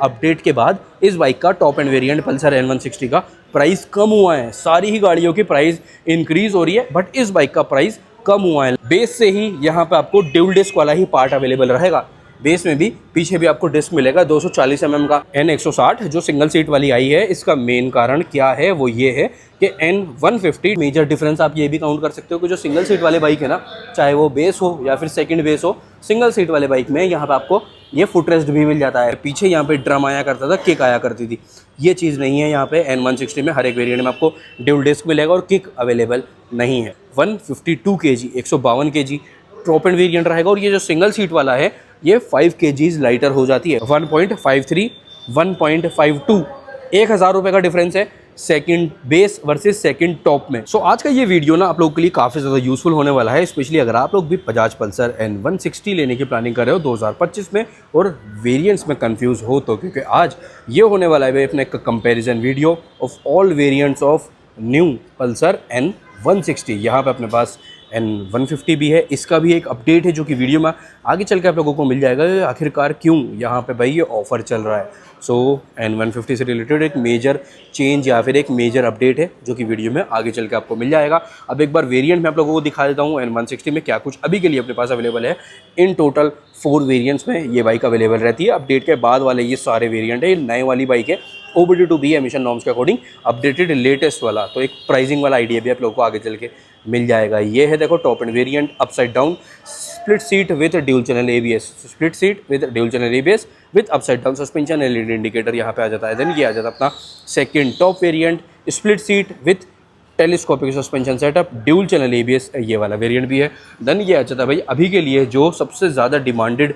Update के बाद इस बाइक का top end variant Pulsar N160 का प्राइस कम हुआ है। सारी ही गाड़ियों की प्राइस इंक्रीज हो रही है बट इस बाइक का प्राइस कम हुआ है। बेस से ही यहाँ पे आपको ड्यूल डिस्क वाला ही पार्ट अवेलेबल रहेगा। बेस में भी पीछे भी आपको डिस्क मिलेगा 240 mm का N160 जो सिंगल सीट वाली आई है। इसका मेन कारण क्या है वो ये है कि N150 मेजर डिफरेंस आप ये भी काउंट कर सकते हो कि जो सिंगल सीट वाले बाइक है ना, चाहे वो बेस हो या फिर सेकंड बेस हो, सिंगल सीट वाले बाइक में यहाँ पे आपको ये फुटरेस्ट भी मिल जाता है। पीछे यहाँ पे ड्रम आया करता था, किक आया करती थी, ये चीज़ नहीं है यहाँ पे N160 में। हर एक वेरिएंट में आपको ड्यूल डिस्क मिलेगा और किक अवेलेबल नहीं है। 152 kg 152 kg top end variant रहेगा और ये जो सिंगल सीट वाला है ये 5 kg लाइटर हो जाती है। 1.53 1.52 1000 रुपये का डिफरेंस है second base versus second top में। सो आज का ये वीडियो ना आप लोगों के लिए काफ़ी ज़्यादा यूजफुल होने वाला है, स्पेशली अगर आप लोग भी बजाज पल्सर N160 लेने की प्लानिंग कर रहे हो 2025 में और वेरिएंट्स में कंफ्यूज हो तो, क्योंकि आज ये होने वाला है अपने comparison video of all variants of new Pulsar N160। यहाँ पे अपने पास N150 भी है, इसका भी एक अपडेट है जो कि वीडियो में आगे चल के आप लोगों को मिल जाएगा आखिरकार क्यों यहाँ पे भाई ये ऑफ़र चल रहा है। सो N150 से रिलेटेड एक मेजर चेंज या फिर एक मेजर अपडेट है जो कि वीडियो में आगे चल के आपको मिल जाएगा। अब एक बार वेरिएंट में आप लोगों को दिखा देता हूँ N160 में क्या कुछ अभी के लिए अपने पास अवेलेबल है। इन टोटल 4 वेरिएंट्स में ये बाइक अवेलेबल रहती है। अपडेट के बाद वाले ये सारे वेरिएंट है, ये नए वाली बाइक है OBD2B एमिशन नॉर्म्स के अकॉर्डिंग अपडेटेड लेटेस्ट वाला। तो एक प्राइसिंग वाला आइडिया भी आप लोगों को आगे चल के मिल जाएगा। ये है देखो top end variant upside down split seat with dual channel ABS, split seat with dual channel ABS with upside down suspension LED indicator यहाँ पे आ जाता है। देन ये आ जाता है अपना second top variant split seat with telescopic suspension setup dual channel ABS, ये वाला वेरिएंट भी है। देन ये आ जाता है भाई अभी के लिए जो सबसे ज़्यादा डिमांडेड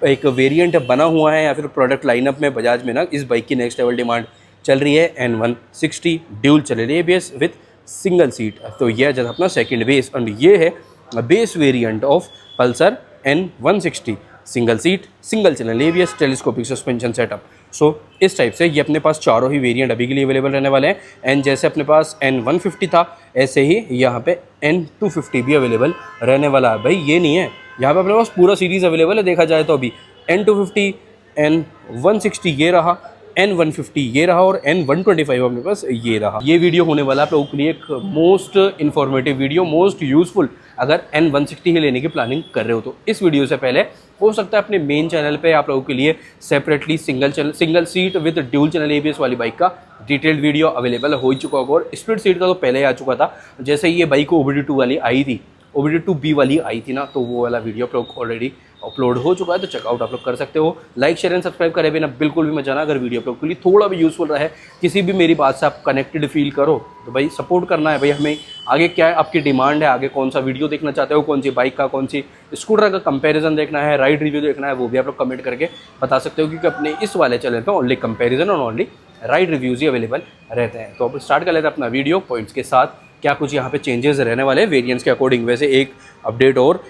एक वेरिएंट बना हुआ है या फिर प्रोडक्ट लाइनअप में बजाज में ना, इस बाइक की नेक्स्ट लेवल डिमांड चल रही है N160 dual channel ABS with single seat. तो ये आ जाता है अपना सेकंड बेस एंड ये है base variant of Pulsar N160 single seat single channel ABS telescopic suspension setup. So इस टाइप से ये अपने पास चारों ही वेरिएंट अभी के लिए अवेलेबल रहने वाले हैं। एंड जैसे अपने पास N150 था ऐसे ही यहाँ पे N250 भी अवेलेबल रहने वाला है। भाई ये नहीं है, यहाँ पे अपने पास पूरा सीरीज़ अवेलेबल है। देखा जाए तो अभी N250 N160 ये रहा, N150 ये रहा और N125 अपने पास ये रहा। ये वीडियो होने वाला आप लोगों के लिए एक most informative video, most useful अगर N160 ही लेने की प्लानिंग कर रहे हो तो। इस वीडियो से पहले हो सकता है अपने मेन चैनल पे आप लोगों के लिए separately single seat with dual channel ABS वाली बाइक का डिटेल्ड वीडियो अवेलेबल हो ही चुका होगा और स्प्लिट सीट का तो पहले ही आ चुका था। जैसे ये बाइक OBD2 वाली आई थी, OBD2B वाली आई थी ना, तो वो वाला वीडियो आप लोग ऑलरेडी अपलोड हो चुका है, तो चेकआउट आप लोग कर सकते हो। लाइक शेयर एंड सब्सक्राइब करे बिना बिल्कुल भी मत जाना। अगर वीडियो आप लोग के लिए थोड़ा भी यूजफुल रहा है, किसी भी मेरी बात से आप कनेक्टेड फील करो तो भाई सपोर्ट करना है। भाई हमें आगे क्या है आपकी डिमांड है, आगे कौन सा वीडियो देखना चाहते हो, कौन सी बाइक का कौन सी स्कूटर का कंपैरिजन देखना है, राइड रिव्यू देखना है, वो भी आप लोग कमेंट करके बता सकते हो, क्योंकि अपने इस वाले चैनल पर ओनली कंपेरिजन और ओनली राइड रिव्यूज़ ही अवेलेबल रहते हैं। तो अब स्टार्ट कर लेते हैं अपना वीडियो पॉइंट्स के साथ, क्या कुछ यहाँ पे चेंजेस रहने वाले हैं वेरिएंट्स के अकॉर्डिंग। वैसे एक अपडेट और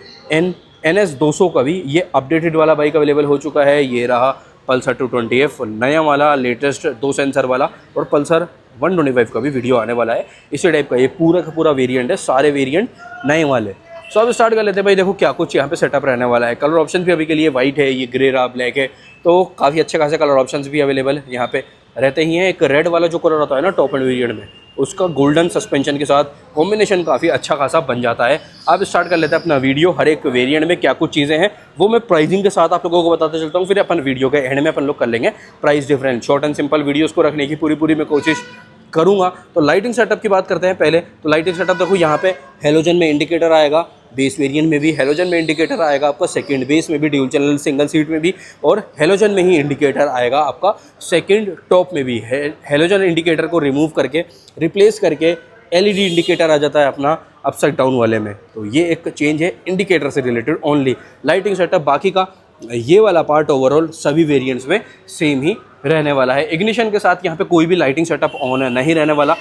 NS200 का भी ये अपडेटेड वाला बाइक अवेलेबल हो चुका है। ये रहा पल्सर 220F नया वाला लेटेस्ट 2 सेंसर वाला, और पल्सर 125 का भी वीडियो आने वाला है इसी टाइप का। ये पूरा का पूरा वेरिएंट है, सारे वेरिएंट नए वाले। सो अब स्टार्ट कर लेते हैं भाई। देखो क्या कुछ यहाँ पे सेटअप रहने वाला है। कलर ऑप्शन भी अभी के लिए वाइट है, ये ग्रे रहा, ब्लैक है, तो काफ़ी अच्छे खासे कलर ऑप्शन भी अवेलेबल यहाँ पे रहते ही हैं। एक रेड वाला जो कलर होता है ना टॉप एंड वेरिएंट में, उसका गोल्डन सस्पेंशन के साथ कॉम्बिनेशन काफ़ी अच्छा खासा बन जाता है। अब स्टार्ट कर लेते हैं अपना वीडियो। हर एक वेरिएंट में क्या कुछ चीज़ें हैं वो मैं प्राइसिंग के साथ आप लोगों को बताते चलता हूँ, फिर अपन वीडियो के एंड में अपन लोग कर लेंगे price difference. Short and simple videos को रखने की पूरी मैं कोशिश करूँगा। तो लाइटिंग सेटअप की बात करते हैं पहले। तो लाइटिंग सेटअप देखो यहाँ पे हेलोजन में इंडिकेटर आएगा, बेस वेरिएंट में भी हेलोजन में इंडिकेटर आएगा आपका, सेकंड बेस में भी ड्यूल चैनल सिंगल सीट में भी, और हेलोजन में ही इंडिकेटर आएगा आपका सेकंड टॉप में भी। हेलोजन इंडिकेटर को रिमूव करके रिप्लेस करके LED इंडिकेटर आ जाता है अपना अपसाइड डाउन वाले में। तो ये एक चेंज है इंडिकेटर से रिलेटेड ओनली। लाइटिंग सेटअप बाकी का ये वाला पार्ट ओवरऑल सभी वेरिएंट्स में सेम ही रहने वाला है। इग्निशन के साथ यहाँ पे कोई भी लाइटिंग सेटअप ऑन नहीं रहने वाला।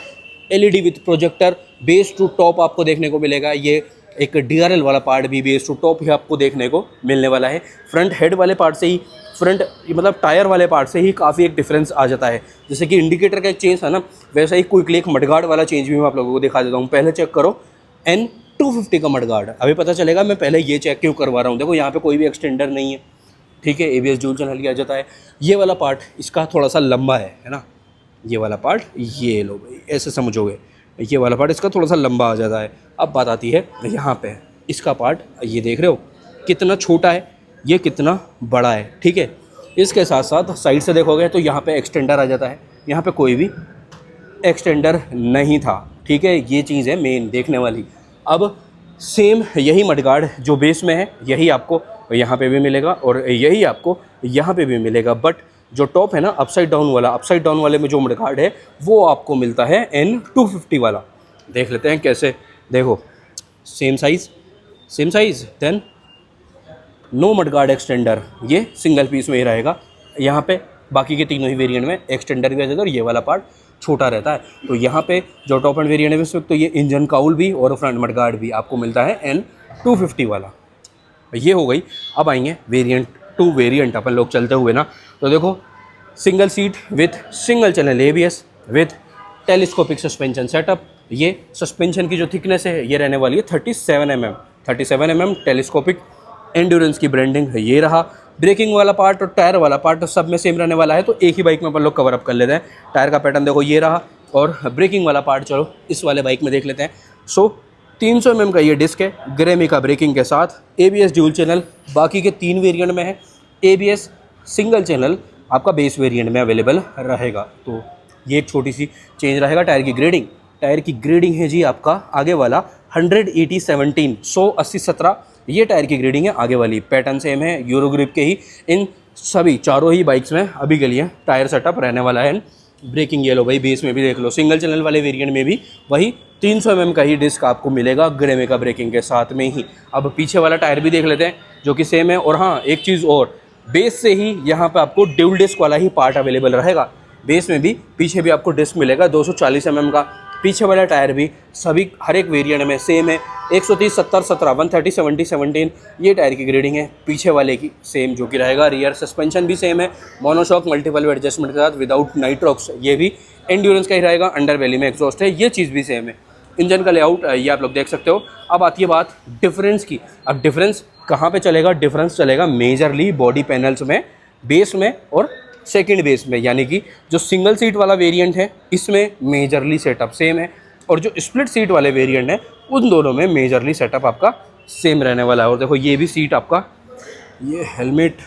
LED with projector base to top आपको देखने को मिलेगा। ये एक DRL वाला पार्ट भी बेस टू टॉप ही आपको देखने को मिलने वाला है। फ्रंट हेड वाले पार्ट से ही, फ्रंट मतलब टायर वाले पार्ट से ही काफ़ी एक डिफरेंस आ जाता है। जैसे कि इंडिकेटर का एक चेंज था ना, वैसा ही क्विकली एक मडगार्ड वाला चेंज भी मैं आप लोगों को दिखा देता हूँ। पहले चेक करो N250 का मडगार्ड, अभी पता चलेगा मैं पहले ये चेक क्यों करवा रहा हूँ। देखो यहाँ पे कोई भी एक्सटेंडर नहीं है, ठीक है, ABS ड्यूल चैनल की आ जाता है। ये वाला पार्ट इसका थोड़ा सा लंबा है ना, ये वाला पार्ट, ये लो भाई ऐसे समझोगे, ये वाला पार्ट इसका थोड़ा सा लंबा आ जाता है। अब बात आती है यहाँ पे, इसका पार्ट ये देख रहे हो कितना छोटा है, ये कितना बड़ा है, ठीक है। इसके साथ साथ साइड से देखोगे तो यहाँ पे एक्सटेंडर आ जाता है, यहाँ पे कोई भी एक्सटेंडर नहीं था, ठीक है। ये चीज़ है मेन देखने वाली। अब सेम यही मडगार्ड जो बेस में है यही आपको यहाँ पे भी मिलेगा और यही आपको यहाँ पे भी मिलेगा, बट जो टॉप है ना अपसाइड डाउन वाले में जो मडगार्ड है वो आपको मिलता है N250 वाला। देख लेते हैं कैसे, देखो same size then no mudguard extender, ये सिंगल पीस में ही रहेगा। यहाँ पे बाकी के तीनों ही वेरिएंट में एक्सटेंडर भी आ जाता है और ये वाला पार्ट छोटा रहता है। तो यहाँ पे जो टॉप एंड वेरिएंट है इस वक्त तो ये इंजन काउल भी और फ्रंट मडगार्ड भी आपको मिलता है N250 वाला। ये हो गई। अब आएंगे वेरिएंट टू वेरिएंट अपन लोग चलते हुए ना, तो देखो single seat with single channel ABS with telescopic suspension setup. ये सस्पेंशन की जो थिकनेस है ये रहने वाली है 37 mm टेलीस्कोपिक। एंड्योरेंस की ब्रांडिंग ये रहा। ब्रेकिंग वाला पार्ट और टायर वाला पार्ट सब में सेम रहने वाला है, तो एक ही बाइक में अपन लोग कवर अप कर लेते हैं। टायर का पैटर्न देखो ये रहा, और ब्रेकिंग वाला पार्ट चलो इस वाले बाइक में देख लेते हैं। 300 mm का ये डिस्क है, ग्रेमी का ब्रेकिंग के साथ। ABS ड्यूल चैनल बाकी के 3 वेरिएंट में है, ABS सिंगल चैनल आपका बेस वेरिएंट में अवेलेबल रहेगा। तो ये एक छोटी सी चेंज रहेगा। टायर की ग्रेडिंग है जी आपका आगे वाला 180/17 180/17 ये टायर की ग्रेडिंग है आगे वाली। पैटर्न सेम है यूरो ग्रिप के ही इन सभी चारों ही बाइक्स में अभी के लिए टायर सेटअप रहने वाला है। ब्रेकिंग ये लो भाई, बेस में भी देख लो, सिंगल चैनल वाले वेरिएंट में भी वही 300 mm का ही डिस्क आपको मिलेगा ग्रेमे का ब्रेकिंग के साथ में ही। अब पीछे वाला टायर भी देख लेते हैं जो कि सेम है। और हाँ एक चीज़ और, बेस से ही यहाँ पे आपको ड्यूल डिस्क वाला ही पार्ट अवेलेबल रहेगा। बेस में भी पीछे भी आपको डिस्क मिलेगा 240 mm का। पीछे वाला टायर भी सभी हर एक वेरिएंट में सेम है, 130/70/17 130/70/17 ये टायर की ग्रेडिंग है पीछे वाले की सेम जो कि रहेगा। रियर सस्पेंशन भी सेम है, मोनोशॉक मल्टीपल एडजस्टमेंट के साथ विदाउट नाइट्रॉक्स, ये भी एंड्योरेंस का ही रहेगा। अंडर बेली में एग्जॉस्ट है, ये चीज़ भी सेम है। इंजन का लेआउट ये आप लोग देख सकते हो। अब आती है बात डिफरेंस की। अब डिफरेंस कहाँ पे चलेगा? डिफरेंस चलेगा मेजरली बॉडी पैनल्स में, बेस में और सेकंड बेस में। यानी कि जो सिंगल सीट वाला वेरिएंट है इसमें मेजरली सेटअप सेम है, और जो स्प्लिट सीट वाले वेरिएंट है उन दोनों में मेजरली सेटअप आपका सेम रहने वाला है। और देखो ये भी सीट आपका, ये हेलमेट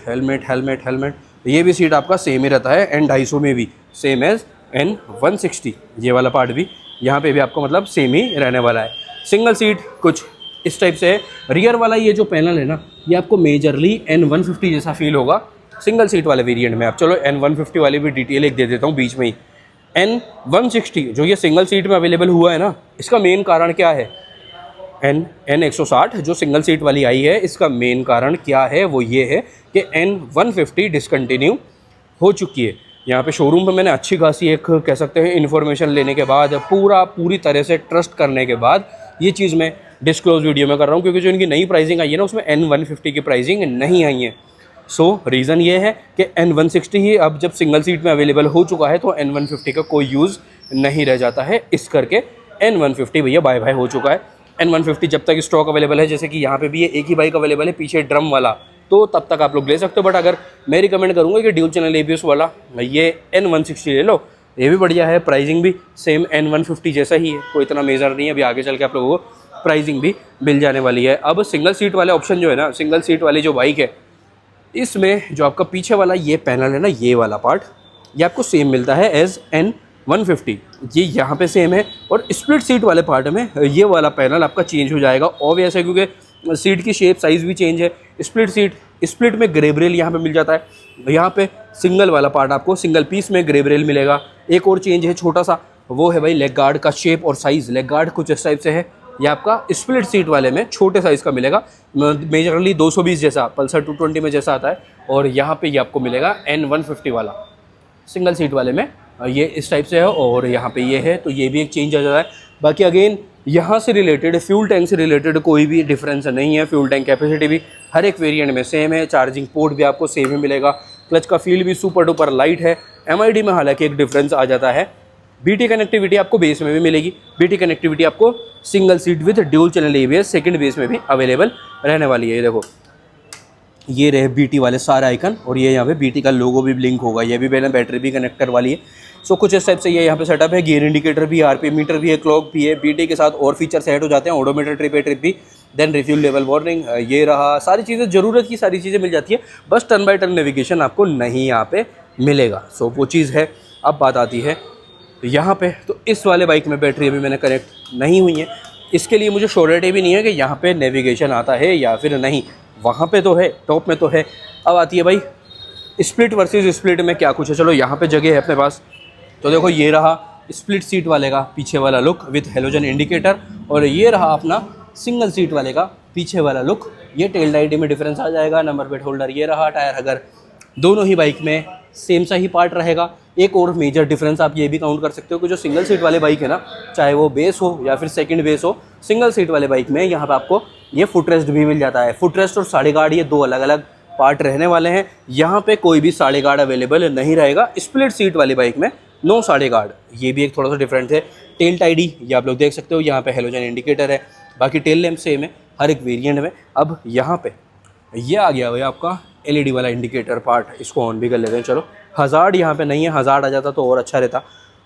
ये भी सीट आपका सेम ही रहता है। N250 में भी सेम एज N160 ये वाला पार्ट भी यहाँ पे भी आपको मतलब सेम ही रहने वाला है। सिंगल सीट कुछ इस टाइप से है। रियर वाला ये जो पैनल है ना, ये आपको मेजरली N150 जैसा फील होगा सिंगल सीट वाले वेरिएंट में। अब चलो N150 वाली भी डिटेल एक दे देता हूँ बीच में ही। N160 जो ये सिंगल सीट में अवेलेबल हुआ है ना, इसका मेन कारण क्या है? N160 जो सिंगल सीट वाली आई है, इसका मेन कारण क्या है? वो ये है कि N150 डिसकंटिन्यू हो चुकी है। यहाँ पे शोरूम पे मैंने अच्छी खासी एक कह सकते हैं इन्फॉर्मेशन लेने के बाद, पूरी तरह से ट्रस्ट करने के बाद ये चीज़ मैं डिस्क्लोज वीडियो में कर रहा हूँ, क्योंकि जो इनकी नई प्राइसिंग आई है ना उसमें N150 की प्राइसिंग नहीं आई है। रीज़न ये है कि N160 ही अब जब सिंगल सीट में अवेलेबल हो चुका है तो N150 का कोई यूज़ नहीं रह जाता है, इस करके N150 भैया बाय बाय हो चुका है। N150 जब तक स्टॉक अवेलेबल है, जैसे कि यहाँ पे भी ये एक ही बाइक अवेलेबल है पीछे ड्रम वाला, तो तब तक आप लोग ले सकते हो। बट अगर मैं रिकमेंड करूँगा कि ड्यूल चैनल ABS वाला ये N160 ले लो, ये भी बढ़िया है। प्राइसिंग भी सेम N150 जैसा ही है, कोई इतना मेजर नहीं है। अभी आगे चल के आप लोगों को प्राइसिंग भी मिल जाने वाली है। अब सिंगल सीट वाले ऑप्शन जो है ना, सिंगल सीट वाली जो बाइक है, इसमें जो आपका पीछे वाला ये पैनल है ना, ये वाला पार्ट ये आपको सेम मिलता है एज N150, ये यहाँ पे सेम है। और स्प्लिट सीट वाले पार्ट में ये वाला पैनल आपका चेंज हो जाएगा, ऑब्वियस है क्योंकि सीट की शेप साइज़ भी चेंज है। स्प्लिट में ग्रेबरेल यहाँ पे मिल जाता है, यहाँ पे सिंगल वाला पार्ट आपको सिंगल पीस में ग्रेबरेल मिलेगा। एक और चेंज है छोटा सा, वो है भाई लेग गार्ड का शेप और साइज़। लेग गार्ड कुछ इस टाइप से है, ये आपका स्प्लिट सीट वाले में छोटे साइज़ का मिलेगा, मेजरली 220 जैसा पल्सर 220 में जैसा आता है। और यहाँ पे ये आपको मिलेगा N150 वाला सिंगल सीट वाले में, ये इस टाइप से है। और यहाँ पे ये है, तो ये भी एक चेंज आ जाता है। बाकी अगेन यहाँ से रिलेटेड, फ्यूल टैंक से रिलेटेड कोई भी डिफरेंस नहीं है। फ्यूल टैंक कैपेसिटी भी हर एक वेरिएंट में सेम है, चार्जिंग पोर्ट भी आपको सेम ही मिलेगा। क्लच का फील भी सुपर डुपर लाइट है। MID में हालांकि एक डिफरेंस आ जाता है। BT कनेक्टिविटी आपको बेस में भी मिलेगी। BT कनेक्टिविटी आपको single seat with dual channel ABS second base में भी अवेलेबल रहने वाली है। ये देखो ये रहे BT वाले सारे आइकन, और ये यहाँ पे BT का लोगो भी ब्लिंक होगा। ये भी मैंने बैटरी भी कनेक्टर वाली है। सो कुछ इस टाइप से ये यहाँ पे सेटअप है। गियर इंडिकेटर भी, RPM मीटर भी है, क्लॉक भी है। BT के साथ और फीचर्स ऐड हो जाते हैं, ओडोमीटर, ट्रिप भी, देन रिफ्यूल लेवल वार्निंग, ये रहा। सारी चीज़ें, ज़रूरत की सारी चीज़ें मिल जाती है, बस टर्न बाय टर्न नेविगेशन आपको नहीं यहाँ पे मिलेगा। सो वो चीज़ है। अब बात आती है यहाँ पे, तो इस वाले बाइक में बैटरी अभी मैंने कनेक्ट नहीं हुई है, इसके लिए मुझे श्योरिटी भी नहीं है कि यहाँ पे नेविगेशन आता है या फिर नहीं। वहाँ पे तो है, टॉप में तो है। अब आती है भाई स्प्लिट वर्सेस स्प्लिट में क्या कुछ है। चलो यहाँ पे जगह है अपने पास, तो देखो ये रहा स्प्लिट सीट वाले का पीछे वाला लुक विथ हेलोजन इंडिकेटर, और ये रहा अपना सिंगल सीट वाले का पीछे वाला लुक। ये टेल लाइट में डिफरेंस आ जाएगा। नंबर प्लेट होल्डर ये रहा, टायर अगर दोनों ही बाइक में सेम सा ही पार्ट रहेगा। एक और मेजर डिफरेंस आप ये भी काउंट कर सकते हो कि जो सिंगल सीट वाले बाइक है ना, चाहे वो बेस हो या फिर सेकंड बेस हो, सिंगल सीट वाले बाइक में यहाँ पे आपको ये फुटरेस्ट भी मिल जाता है। फुटरेस्ट और साड़ी गार्ड ये दो अलग अलग पार्ट रहने वाले हैं। यहाँ पे कोई भी साड़ी गार्ड अवेलेबल नहीं रहेगा स्प्लिट सीट वाली बाइक में, नो साड़ी गार्ड। ये भी एक थोड़ा सा डिफरेंट है। टेल टाइडी ये आप लोग देख सकते हो, यहाँ पे हेलोजन इंडिकेटर है, बाकी टेल लैम्प सेम है हर एक वेरिएंट में। अब यहाँ पे ये आ गया भाई आपका LED वाला इंडिकेटर पार्ट, इसको ऑन भी कर लेते हैं। चलो हज़ार्ड यहाँ पे नहीं है, हज़ार्ड आ जाता तो और अच्छा रहता,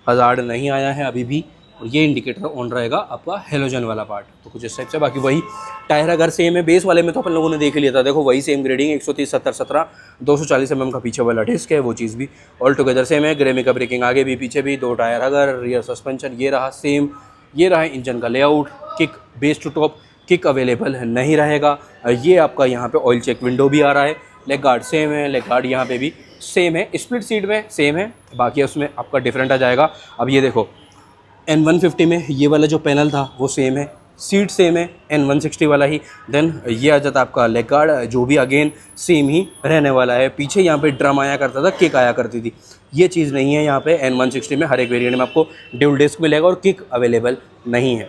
हज़ार्ड नहीं आया है अभी भी, और ये इंडिकेटर ऑन रहेगा आपका हेलोजन वाला पार्ट। तो कुछ इस टाइप से। बाकी वही टायर अगर सेम है, बेस वाले में तो अपन लोगों ने देख लिया था, देखो वही सेम ग्रेडिंग 130/70/17, 240 mm का पीछे वाला डिस्क है, वो चीज़ भी ऑल टुगेदर सेम है। ग्रेमी का ब्रेकिंग आगे भी पीछे भी, 2 टायर अगर, रियर सस्पेंशन ये रहा सेम। ये रहा इंजन का layout, kick base to top kick available नहीं रहेगा। ये आपका यहाँ पे ऑयल चेक विंडो भी आ रहा है। लेग गार्ड सेम है, लेग गार्ड यहाँ पे भी सेम है, स्प्लिट सीट में सेम है, बाकी उसमें आपका डिफरेंट आ जाएगा। अब ये देखो N150 में ये वाला जो पैनल था वो सेम है, सीट सेम है, N160 वाला ही। देन ये आ जाता आपका लेग गार्ड, जो भी अगेन सेम ही रहने वाला है। पीछे यहाँ पे ड्रम आया करता था, किक आया करती थी, ये चीज़ नहीं है यहाँ पे। N160 में हर एक वेरिएंट में आपको ड्यूल डिस्क मिलेगा और किक अवेलेबल नहीं है।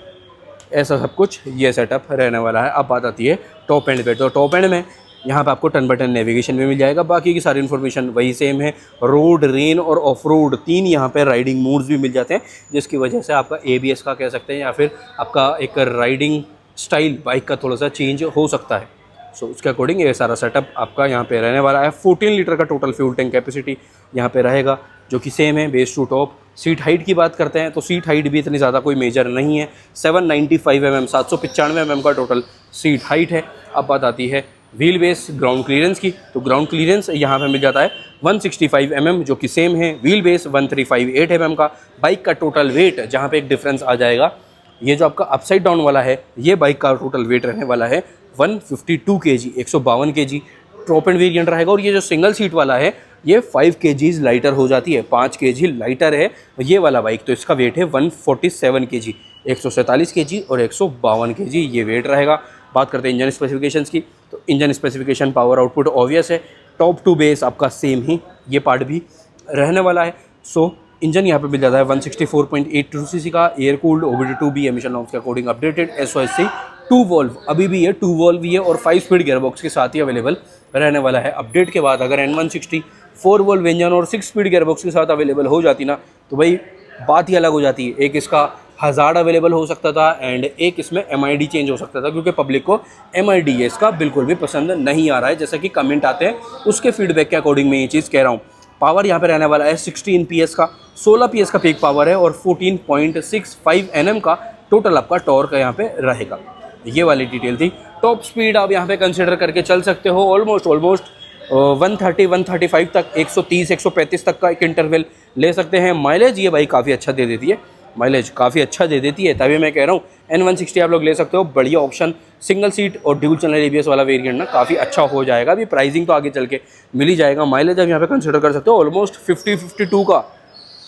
ऐसा सब कुछ ये सेटअप रहने वाला है। अब बात आती है टॉप एंड पे, तो टॉप एंड में यहाँ पे आपको टर्न बाय टर्न नेविगेशन भी मिल जाएगा, बाकी की सारी इन्फॉर्मेशन वही सेम है। रोड, रेन और ऑफ रोड 3 यहाँ पे राइडिंग मोड्स भी मिल जाते हैं, जिसकी वजह से आपका ABS का कह सकते हैं या फिर आपका एक राइडिंग स्टाइल बाइक का थोड़ा सा चेंज हो सकता है। सो उसके अकॉर्डिंग ये सारा सेटअप आपका यहाँ पे रहने वाला है। 14 लीटर का टोटल फ्यूल टैंक कैपेसिटी यहाँ पे रहेगा, जो कि सेम है base to top. Seat height की बात करते हैं तो सीट हाइट भी इतनी ज़्यादा कोई मेजर नहीं है, 795 mm 795 mm का टोटल सीट हाइट है। अब बात आती है व्हील बेस ग्राउंड क्लियरेंस की, तो ग्राउंड क्लियरेंस यहाँ पे मिल जाता है 165 mm, जो कि सेम है। व्हील बेस 1358 mm का। बाइक का टोटल वेट जहाँ पे एक डिफरेंस आ जाएगा, ये जो आपका अपसाइड डाउन वाला है, ये बाइक का टोटल वेट रहने वाला है 152 kg, 152 kg top end variant रहेगा। और ये जो सिंगल सीट वाला है ये 5 kg लाइटर हो जाती है, 5 kg लाइटर है ये वाला बाइक। तो इसका वेट है 147 kg, 147 kg और 152 kg ये वेट रहेगा। बात करते हैं इंजन स्पेसिफिकेशंस की, तो engine specification, power output obvious है, टॉप टू बेस आपका सेम ही ये पार्ट भी रहने वाला है। सो इंजन यहाँ पे मिल जाता है 164.82 cc का, air cooled, OBD2B emission norms के अकॉर्डिंग अपडेटेड, SOSC 2 वॉल्व अभी भी है, 2 वॉल्व ही है और 5 स्पीड गियरबॉक्स के साथ ही अवेलेबल रहने वाला है। अपडेट के बाद अगर N160 4 वॉल्व इंजन और 6 स्पीड गियरबॉक्स के साथ अवेलेबल हो जाती ना, तो भाई बात ही अलग हो जाती है। एक इसका हज़ार्ड अवेलेबल हो सकता था एंड एक इसमें MID चेंज हो सकता था, क्योंकि पब्लिक को MID इसका बिल्कुल भी पसंद नहीं आ रहा है, जैसा कि कमेंट आते हैं उसके फीडबैक के अकॉर्डिंग मैं ये चीज़ कह रहा हूँ। पावर यहाँ पे रहने वाला है 16 PS का, 16 PS का पीक पावर है और 14.65 Nm का टोटल आपका टॉर्क यहाँ पे रहेगा। ये वाली डिटेल थी। टॉप स्पीड आप यहाँ पे कंसिडर करके चल सकते हो, ऑलमोस्ट 130-135 तक, 130-135 तक का एक इंटरवल ले सकते हैं। माइलेज ये बाइक काफ़ी अच्छा दे देती है, माइलेज काफ़ी अच्छा दे देती है, तभी मैं कह रहा हूँ N160 आप लोग ले सकते हो, बढ़िया ऑप्शन। सिंगल सीट और ड्यूल चैनल ABS वाला वेरिएंट ना काफ़ी अच्छा हो जाएगा। अभी प्राइसिंग तो आगे चल के मिल ही जाएगा। माइलेज आप यहाँ पे कंसिडर कर सकते हो, ऑलमोस्ट 50-52 का,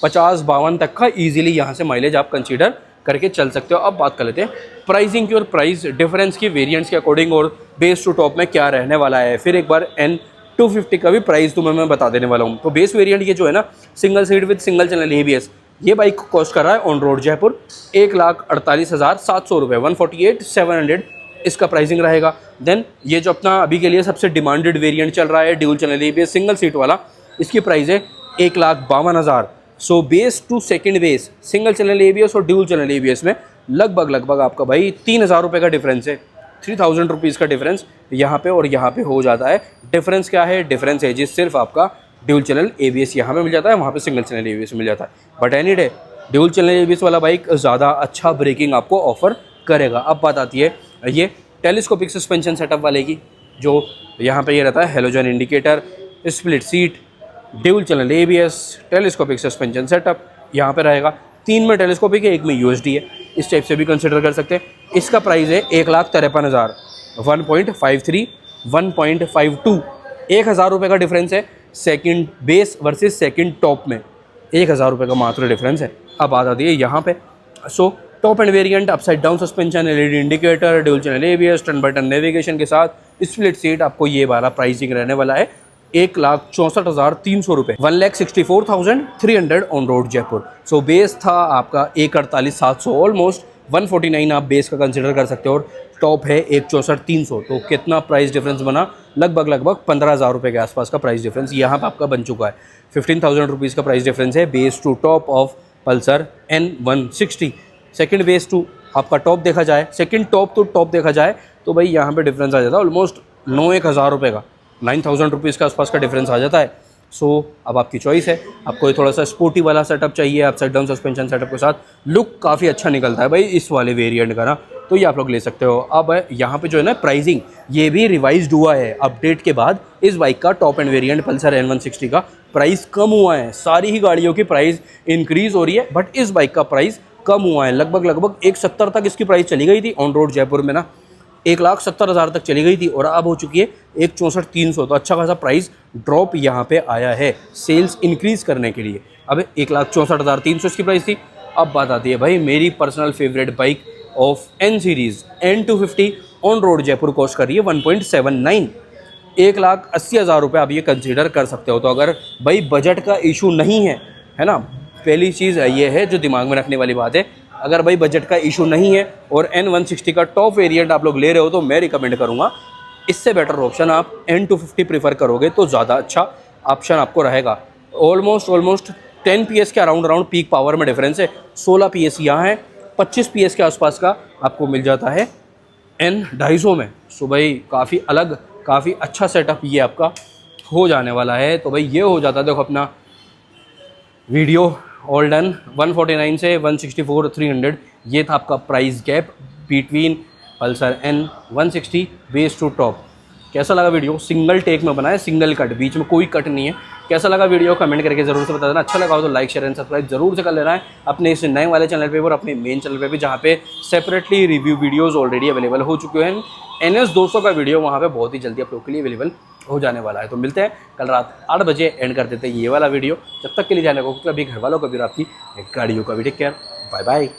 50-52 तक का ईजिली यहाँ से माइलेज आप कंसिडर करके चल सकते हो। अब बात कर लेते हैं प्राइसिंग की और प्राइस डिफरेंस की, वेरिएंट्स के अकॉर्डिंग और बेस टू टॉप में क्या रहने वाला है। फिर एक बार N250 का भी प्राइस तुम्हें मैं बता देने वाला हूँ। तो बेस वेरिएंट ये जो है ना, single seat with single channel ABS, ये बाइक कॉस्ट कर रहा है ऑन रोड जयपुर 1,48,700 रुपये, 148,700 इसका प्राइसिंग रहेगा। देन ये जो अपना अभी के लिए सबसे डिमांडेड वेरिएंट चल रहा है dual channel ABS single seat वाला, इसकी प्राइस है 1,52,000। So base to second base, single channel ABS और ड्यूल चैनल ABS में लगभग आपका भाई 3,000 रुपये का डिफरेंस है, 3,000 रुपीज़ का डिफरेंस यहाँ पे और यहाँ पे हो जाता है। डिफरेंस क्या है? डिफरेंस है जी सिर्फ आपका ड्यूल चैनल ABS यहाँ पे मिल जाता है, वहाँ पे सिंगल चैनल ABS मिल जाता है। But any day dual channel ABS वाला बाइक ज़्यादा अच्छा ब्रेकिंग आपको ऑफर करेगा। अब बात आती है ये टेलीस्कोपिक सस्पेंशन सेटअप वाले की, जो यहाँ पे ये रहता है halogen indicator, split seat, dual channel ABS, telescopic suspension setup यहाँ पे रहेगा। 3 में टेलीस्कोपिक है, 1 में USD है, इस टाइप से भी कंसिडर कर सकते हैं। इसका प्राइस है 1,53,000, 1.53, 1.52, 1,000 रुपये का डिफरेंस है second base versus second top में, 1,000 रुपये का मात्र डिफरेंस है। अब बात आती है यहाँ पे so top end variant, upside down suspension, LED indicator, dual channel ABS, turn by turn navigation के साथ स्प्लिट सीट, आपको ये वाला प्राइसिंग रहने वाला है 1,64,300 रुपये, 1,64,300 on road Jaipur. So base था आपका 1,48,700, ऑलमोस्ट 149 आप बेस का कंसिडर कर सकते हो, और टॉप है 1,64,300। तो कितना प्राइस डिफरेंस बना? लगभग 15,000 रुपये के आसपास का प्राइस डिफरेंस यहाँ पर आपका बन चुका है। 15,000 रुपीज़ का प्राइस डिफरेंस है base to top of Pulsar N160। Second base to आपका टॉप देखा जाए, सेकंड टॉप टू टॉप देखा जाए तो भाई यहाँ पे डिफरेंस आ जाता है ऑलमोस्ट 9,000 रुपये का, 9,000 रुपीज़ के आसपास का डिफरेंस आ जाता है। सो अब आपकी चॉइस है, आपको ये थोड़ा सा स्पोर्टी वाला सेटअप चाहिए, अपसाइड डाउन सस्पेंशन सेटअप के साथ लुक काफ़ी अच्छा निकलता है भाई इस वाले वेरिएंट का ना, तो ये आप लोग ले सकते हो। अब यहाँ पे जो है ना प्राइसिंग ये भी रिवाइज्ड हुआ है अपडेट के बाद। इस बाइक का top end variant Pulsar N160 का प्राइस कम हुआ है। सारी ही गाड़ियों की प्राइस इंक्रीज़ हो रही है बट इस बाइक का प्राइस कम हुआ है। लगभग 1,70 तक इसकी प्राइस चली गई थी ऑन रोड जयपुर में ना, 1,70,000 तक चली गई थी और अब हो चुकी है 1,64,300। तो अच्छा खासा प्राइस ड्रॉप यहाँ पे आया है सेल्स इंक्रीज़ करने के लिए। अब 1,64,300 इसकी प्राइस थी। अब बात आती है भाई मेरी personal favourite bike of N series N250 on road Jaipur cost कर रही है 1.79, 1,80,000 रुपये आप ये कंसीडर कर सकते हो। तो अगर भाई बजट का इशू नहीं है ना, पहली चीज़ ये है जो दिमाग में रखने वाली बात है, अगर भाई बजट का इशू नहीं है और N160 का टॉप वेरिएंट आप लोग ले रहे हो तो मैं रिकमेंड करूँगा इससे बेटर ऑप्शन आप N250 प्रीफर करोगे तो ज़्यादा अच्छा ऑप्शन आपको रहेगा। ऑलमोस्ट 10 PS के अराउंड पीक पावर में डिफरेंस है। 16 PS यहाँ है, 25 PS के आसपास का आपको मिल जाता है N250 में। सो भाई काफ़ी अलग, काफ़ी अच्छा सेटअप ये आपका हो जाने वाला है। तो भाई ये हो जाता है देखो अपना वीडियो ऑल डन। 149 से 164 300 ये था आपका price gap between Pulsar N160 base to top. कैसा लगा वीडियो? सिंगल टेक में बनाया, सिंगल कट, बीच में कोई कट नहीं है। कैसा लगा वीडियो कमेंट करके ज़रूर से बता देना। अच्छा लगा हो तो लाइक शेयर एंड सब्सक्राइब जरूर से कर लेना है अपने इस नए वाले चैनल पे और अपने मेन चैनल पे भी, जहाँ पे separately review videos already available हो चुके हैं। NS 200 का वीडियो वहाँ पे बहुत ही जल्दी आप लोग के लिए अवेलेबल हो जाने वाला है। तो मिलते हैं कल रात 8 बजे, एंड कर देते हैं ये वाला वीडियो। जब तक के लिए जाने को कभी घर वालों का भी, आपकी गाड़ियों का भी। Take care, bye bye.